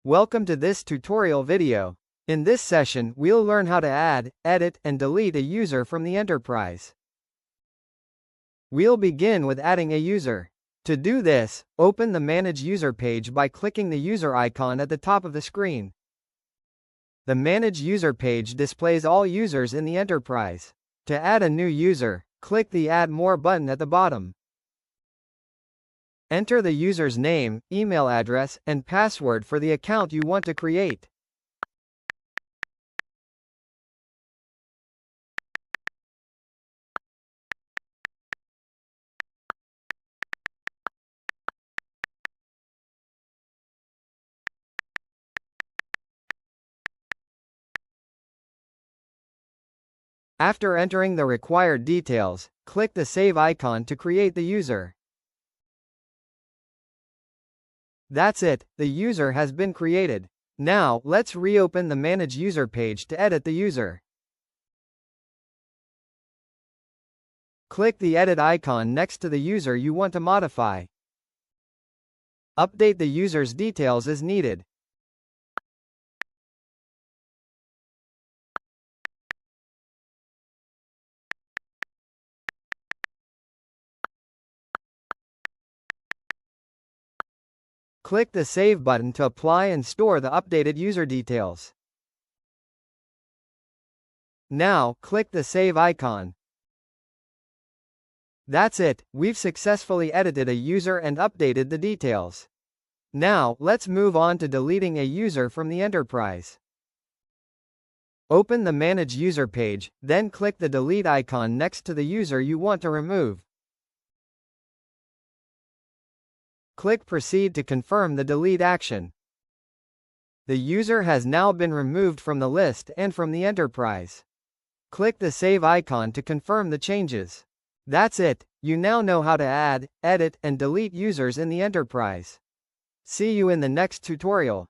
Welcome to this tutorial video. In this session, we'll learn how to add, edit, and delete a user from the enterprise. We'll begin with adding a user. To do this, open the Manage User page by clicking the user icon at the top of the screen. The Manage User page displays all users in the enterprise. To add a new user, click the Add More button at the bottom. Enter the user's name, email address, and password for the account you want to create. After entering the required details, click the Save icon to create the user. That's it, the user has been created. Now, let's reopen the Manage User page to edit the user. Click the Edit icon next to the user you want to modify. Update the user's details as needed. Click the Save button to apply and store the updated user details. Now, click the Save icon. That's it, we've successfully edited a user and updated the details. Now, let's move on to deleting a user from the enterprise. Open the Manage User page, then click the Delete icon next to the user you want to remove. Click Proceed to confirm the delete action. The user has now been removed from the list and from the enterprise. Click the Save icon to confirm the changes. That's it, you now know how to add, edit, and delete users in the enterprise. See you in the next tutorial.